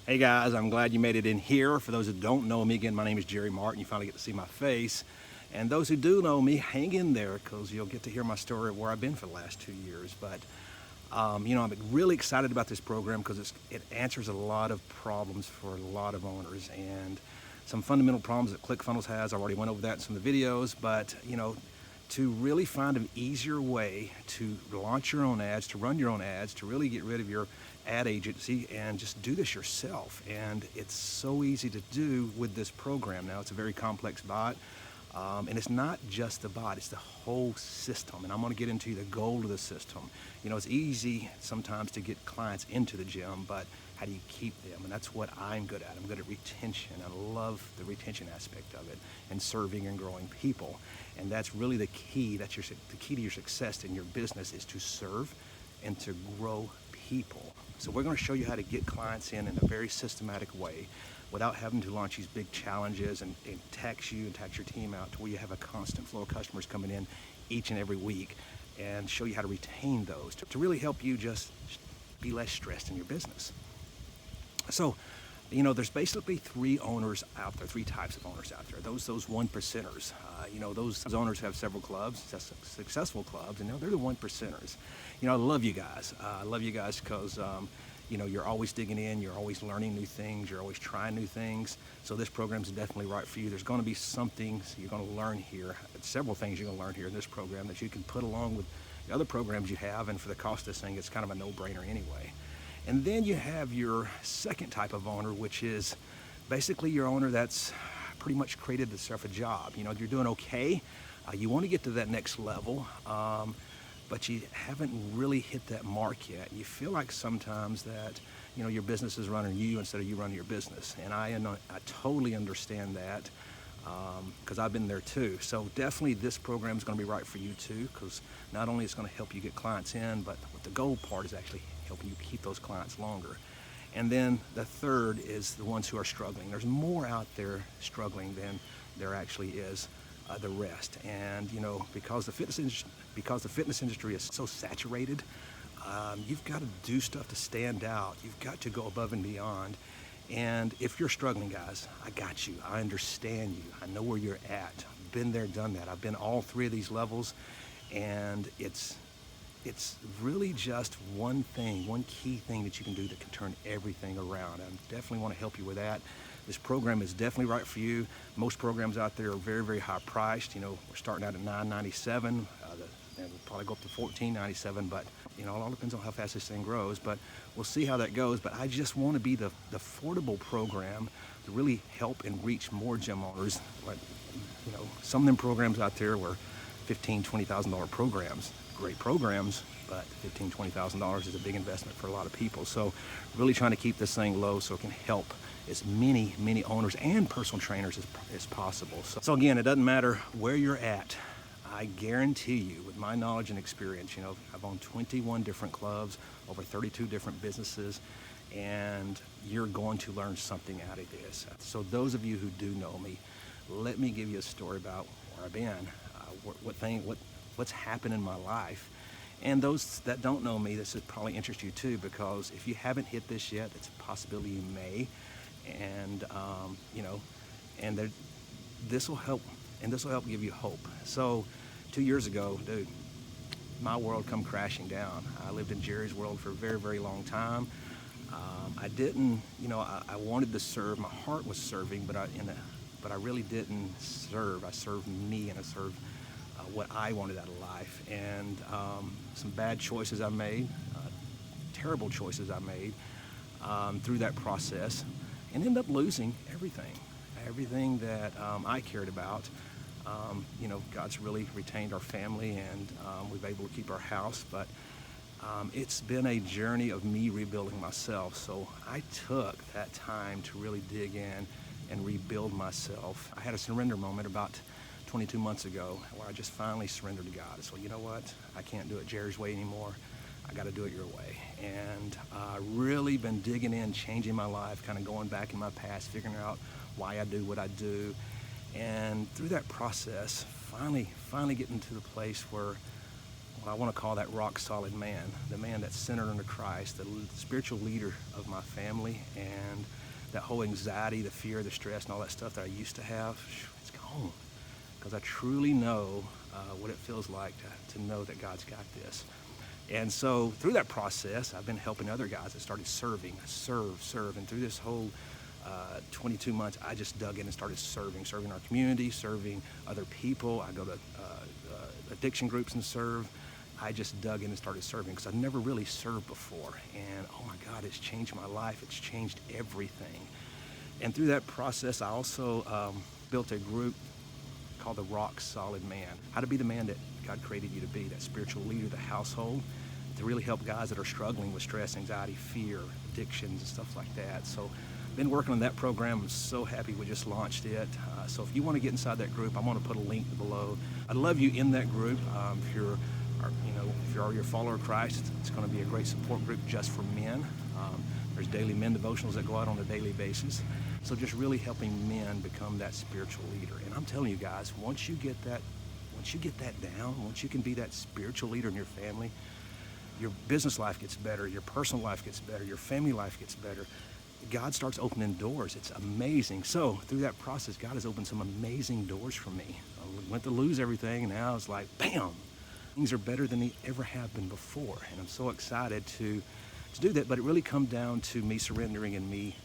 Hey guys, I'm glad you made it in here. For those who don't know me, again, my name is Jerry Martin. You finally get to see my face. And those who do know me, hang in there because you'll get to hear my story of where I've been for the last 2 years. But, I'm really excited about this program because it answers a lot of problems for a lot of owners and some fundamental problems that ClickFunnels has. I already went over that in some of the videos, but, to really find an easier way to launch your own ads, to run your own ads, to really get rid of your ad agency and just do this yourself. And it's so easy to do with this program. Now, it's a very complex bot, and it's not just the bot, it's the whole system. And I'm gonna get into the goal of the system. It's easy sometimes to get clients into the gym, but how do you keep them? And that's what I'm good at. I'm good at retention. I love the retention aspect of it and serving and growing people. And that's really the key. That's the key to your success in your business is to serve and to grow people. So we're going to show you how to get clients in a very systematic way without having to launch these big challenges and tax you and tax your team out to where you have a constant flow of customers coming in each and every week, and show you how to retain those to really help you just be less stressed in your business. So, there's basically three owners out there, three types of owners out there. Those one percenters. Those owners have several clubs, successful clubs, and they're the one percenters. I love you guys. I love you guys because, you're always digging in, you're always learning new things, you're always trying new things. So this program is definitely right for you. There's going to be something you're going to learn here, several things you're going to learn here in this program that you can put along with the other programs you have, and for the cost of this thing, it's kind of a no-brainer anyway. And then you have your second type of owner, which is basically your owner that's pretty much created themselves a job. You're doing okay. You want to get to that next level, but you haven't really hit that mark yet. You feel like sometimes that, your business is running you instead of you running your business. And I totally understand that because I've been there too. So definitely this program is going to be right for you too, because not only is it going to help you get clients in, but what the goal part is actually helping you keep those clients longer. And then the third is the ones who are struggling. There's more out there struggling than there actually is the rest. And because the fitness industry is so saturated, you've got to do stuff to stand out. You've got to go above and beyond. And if you're struggling, guys, I got you. I understand you. I know where you're at. I've been there, done that. I've been all three of these levels, and it's really just one key thing that you can do that can turn everything around. I definitely want to help you with that. This program is definitely right for you. Most programs out there are very, very high priced. We're starting out at $9.97. And we'll probably go up to $14.97, but it all depends on how fast this thing grows. But we'll see how that goes. But I just want to be the affordable program to really help and reach more gym owners. But some of them programs out there were $15,000, $20,000 programs. Great programs, but $15,000, $20,000 is a big investment for a lot of people. So really trying to keep this thing low so it can help as many owners and personal trainers as possible. So again, it doesn't matter where you're at. I guarantee you, with my knowledge and experience, I've owned 21 different clubs, over 32 different businesses, and you're going to learn something out of this. So those of you who do know me, let me give you a story about where I've been, what's happened in my life. And those that don't know me, this would probably interest you too, because if you haven't hit this yet, it's a possibility you may. And this will help give you hope. So 2 years ago, dude, my world come crashing down. I lived in Jerry's world for a very, very long time. I didn't, I wanted to serve. My heart was serving, but I really didn't serve. I served me, and I served what I wanted out of life. And some bad choices I made, terrible choices I made through that process, and ended up losing everything that I cared about. God's really retained our family, and we've been able to keep our house, but it's been a journey of me rebuilding myself. So I took that time to really dig in and rebuild myself. I had a surrender moment about 22 months ago where I just finally surrendered to God. So you know what? I can't do it Jerry's way anymore. I got to do it your way. And really been digging in, changing my life, kind of going back in my past, figuring out why I do what I do. And through that process, finally getting to the place where Well, I want to call that rock solid man, the man that's centered under Christ, the spiritual leader of my family, and that whole anxiety, the fear, the stress, and all that stuff that I used to have, it's gone. Because I truly know what it feels like to know that God's got this. And so through that process, I've been helping other guys that started serving, serve. And through this whole 22 months, I just dug in and started serving our community, serving other people. I go to addiction groups and serve. I just dug in and started serving because I've never really served before. And oh my God, it's changed my life. It's changed everything. And through that process, I also built a group called the Rock Solid Man. How to be the man that God created you to be, that spiritual leader of the household, to really help guys that are struggling with stress, anxiety, fear, addictions, and stuff like that. So been working on that program. I'm so happy we just launched it. So if you want to get inside that group, I'm going to put a link below. I'd love you in that group. If you're a follower of Christ, it's going to be a great support group just for men. There's daily men devotionals that go out on a daily basis. So just really helping men become that spiritual leader. And I'm telling you guys, once you get that down, once you can be that spiritual leader in your family, your business life gets better, your personal life gets better, your family life gets better. God starts opening doors. It's amazing. So through that process, God has opened some amazing doors for me. I went to lose everything, and now it's like, bam! Things are better than they ever have been before. And I'm so excited to do that, but it really comes down to me surrendering and me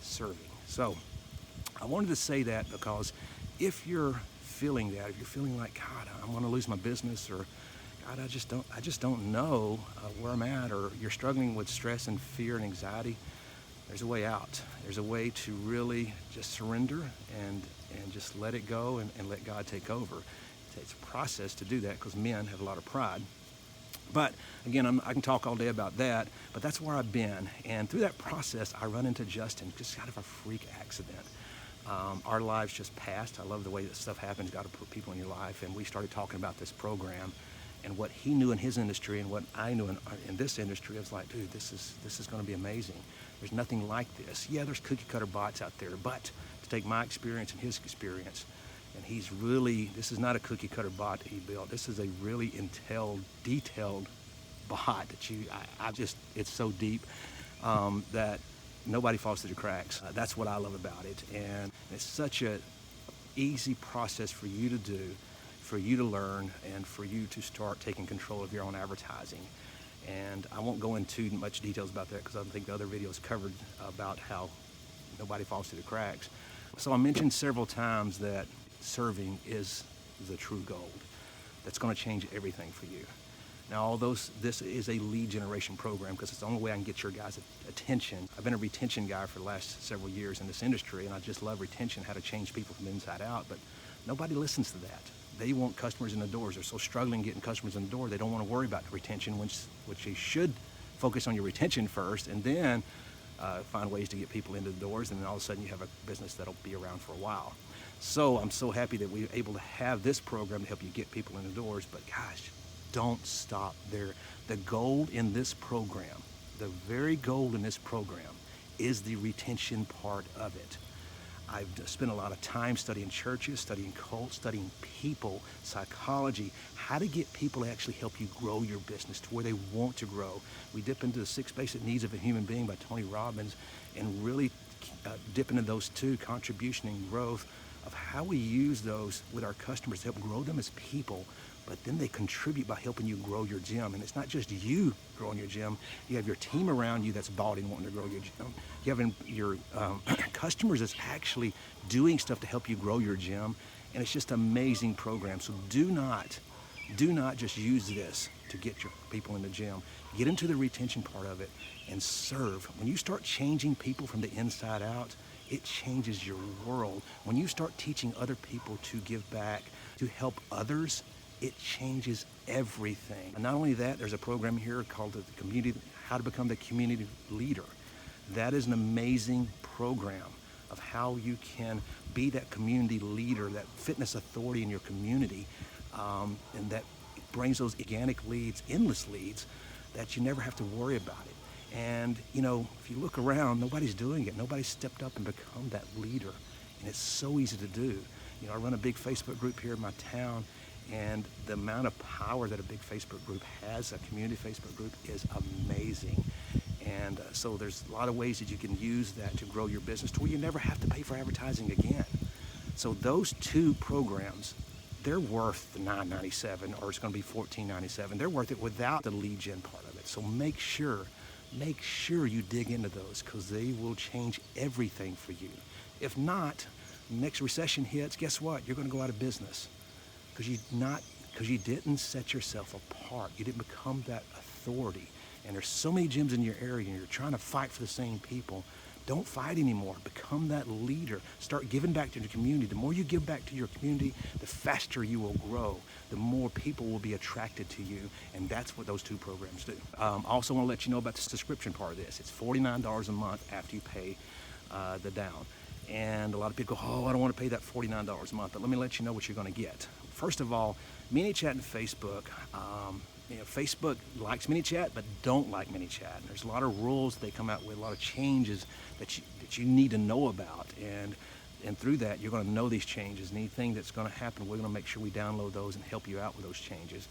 serving. So I wanted to say that because if you're feeling that, if you're feeling like, God, I'm going to lose my business, or God, I just don't know where I'm at, or you're struggling with stress and fear and anxiety, there's a way out. There's a way to really just surrender and just let it go and let God take over. It's a process to do that because men have a lot of pride. But again, I can talk all day about that, but that's where I've been. And through that process, I run into Justin, just kind of a freak accident. Our lives just passed. I love the way that stuff happens. God will put people in your life. And we started talking about this program and what he knew in his industry and what I knew in this industry. I was like, dude, this is going to be amazing. There's nothing like this. Yeah, there's cookie cutter bots out there, but to take my experience and his experience, and this is not a cookie cutter bot that he built. This is a really detailed bot that it's so deep that nobody falls through the cracks. That's what I love about it. And it's such a easy process for you to do, for you to learn, and for you to start taking control of your own advertising. And I won't go into much details about that because I think the other videos covered about how nobody falls through the cracks. So I mentioned several times that serving is the true gold that's going to change everything for you. Now, although this is a lead generation program because it's the only way I can get your guys' attention. I've been a retention guy for the last several years in this industry, and I just love retention, how to change people from the inside out, but nobody listens to that. They want customers in the doors. They're so struggling getting customers in the door, they don't want to worry about retention, which you should focus on your retention first, and then find ways to get people into the doors, and then all of a sudden you have a business that'll be around for a while. So I'm so happy that we're able to have this program to help you get people in the doors, but gosh, don't stop there. The gold in this program, the very gold in this program is the retention part of it. I've spent a lot of time studying churches, studying cults, studying people, psychology, how to get people to actually help you grow your business to where they want to grow. We dip into the 6 basic needs of a human being by Tony Robbins and really dip into those 2, contribution and growth, of how we use those with our customers to help grow them as people, but then they contribute by helping you grow your gym. And it's not just you growing your gym. You have your team around you that's bought in wanting to grow your gym. You have your customers that's actually doing stuff to help you grow your gym. And it's just an amazing program. So do not just use this to get your people in the gym. Get into the retention part of it and serve. When you start changing people from the inside out, it changes your world. When you start teaching other people to give back, to help others, it changes everything. And not only that, there's a program here called the Community, How to Become the Community Leader. That is an amazing program of how you can be that community leader, that fitness authority in your community, and that brings those organic leads, endless leads, that you never have to worry about it. And, if you look around, nobody's doing it. Nobody's stepped up and become that leader. And it's so easy to do. I run a big Facebook group here in my town, And the amount of power that a big Facebook group has, a community Facebook group, is amazing. And so there's a lot of ways that you can use that to grow your business to where you never have to pay for advertising again. So those two programs, they're worth the $9.97, or it's going to be $14.97. They're worth it without the lead gen part of it. So make sure you dig into those, because they will change everything for you. If not, next recession hits, guess what? You're going to go out of business because you didn't set yourself apart. You didn't become that authority. And there's so many gyms in your area, and you're trying to fight for the same people. Don't fight anymore. Become that leader. Start giving back to the community. The more you give back to your community, the faster you will grow. The more people will be attracted to you, and that's what those two programs do. Also want to let you know about the subscription part of this. It's $49 a month after you pay the down. And a lot of people go, oh, I don't want to pay that $49 a month. But let me let you know what you're going to get. First of all, ManyChat and Facebook. Facebook likes ManyChat, but don't like ManyChat. And there's a lot of rules they come out with, a lot of changes that you need to know about. And through that, you're going to know these changes. And anything that's going to happen, we're going to make sure we download those and help you out with those changes.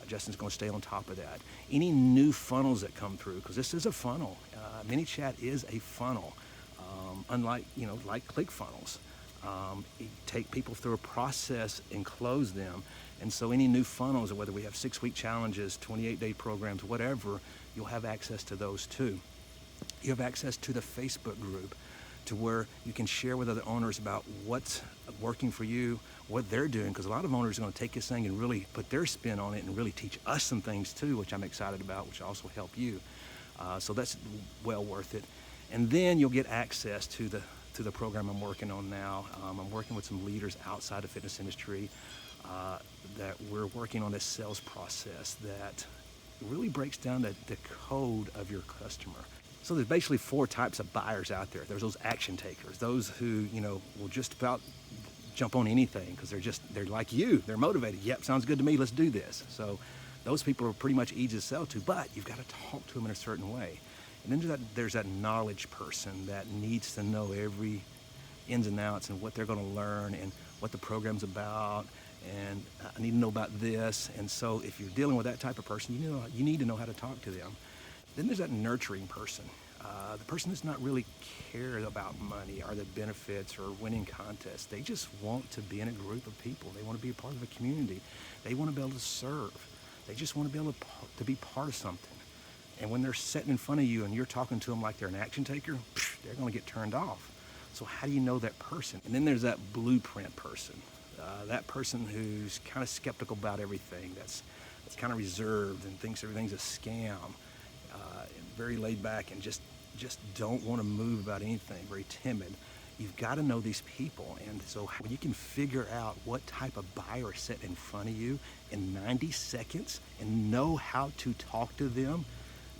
Justin's going to stay on top of that. Any new funnels that come through, because this is a funnel. ManyChat is a funnel, unlike like ClickFunnels. You take people through a process and close them. And so any new funnels, or whether we have 6-week challenges, 28-day programs, whatever, you'll have access to those too. You have access to the Facebook group, to where you can share with other owners about what's working for you, what they're doing, because a lot of owners are going to take this thing and really put their spin on it and really teach us some things too, which I'm excited about, which also help you. So that's well worth it. And then you'll get access to the program I'm working on now. I'm working with some leaders outside the fitness industry that we're working on this sales process that really breaks down the code of your customer. So there's basically 4 types of buyers out there. There's those action takers, those who will just about jump on anything because they're like you, they're motivated. Yep, sounds good to me, let's do this. So those people are pretty much easy to sell to, but you've got to talk to them in a certain way. And then there's that knowledge person that needs to know every ins and outs and what they're going to learn and what the program's about, and I need to know about this. And so if you're dealing with that type of person, you need to know how to talk to them. Then there's that nurturing person, the person that's not really cared about money or the benefits or winning contests. They just want to be in a group of people. They want to be a part of a community. They want to be able to serve. They just want to be able to be part of something. And when they're sitting in front of you and you're talking to them like they're an action taker, they're going to get turned off. So how do you know that person? And then there's that blueprint person, that person who's kind of skeptical about everything, that's kind of reserved and thinks everything's a scam, very laid back and just don't want to move about anything, very timid. You've got to know these people. And so when you can figure out what type of buyer is sitting in front of you in 90 seconds and know how to talk to them,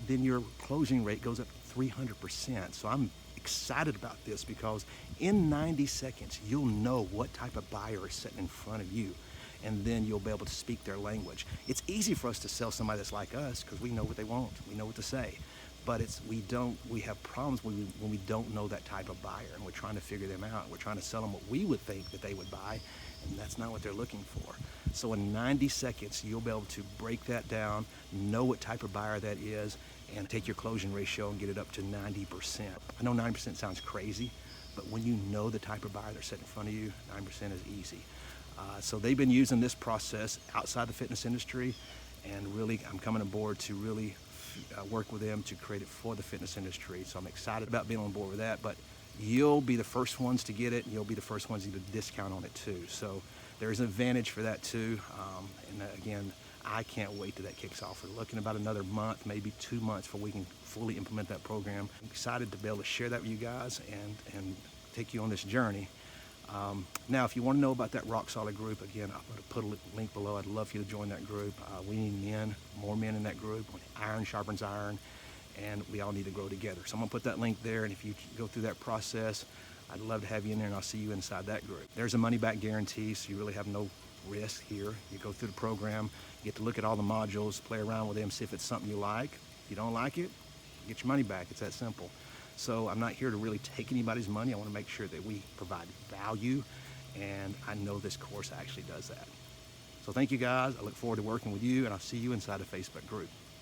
then your closing rate goes up 300%. So I'm excited about this because in 90 seconds, you'll know what type of buyer is sitting in front of you, and then you'll be able to speak their language. It's easy for us to sell somebody that's like us because we know what they want, we know what to say. But we have problems when we don't know that type of buyer, and we're trying to figure them out. We're trying to sell them what we would think that they would buy, and that's not what they're looking for. So in 90 seconds, you'll be able to break that down, know what type of buyer that is, and take your closing ratio and get it up to 90%. I know 90% sounds crazy, but when you know the type of buyer that's sitting in front of you, 9% is easy. So they've been using this process outside the fitness industry, and really I'm coming aboard to really work with them to create it for the fitness industry. So I'm excited about being on board with that, but you'll be the first ones to get it, and you'll be the first ones to get a discount on it too. So there's an advantage for that too. And again, I can't wait till that kicks off. We're looking about another month, maybe 2 months before we can fully implement that program. I'm excited to be able to share that with you guys and take you on this journey. Now, if you want to know about that Rock Solid group, again, I'm going to put a link below. I'd love for you to join that group. We need more men in that group. Iron sharpens iron, and we all need to grow together. So I'm going to put that link there, and if you go through that process, I'd love to have you in there, and I'll see you inside that group. There's a money-back guarantee, so you really have no risk here. You go through the program, you get to look at all the modules, play around with them, see if it's something you like. If you don't like it, get your money back. It's that simple. So I'm not here to really take anybody's money. I want to make sure that we provide value, and I know this course actually does that. So thank you guys. I look forward to working with you, and I'll see you inside the Facebook group.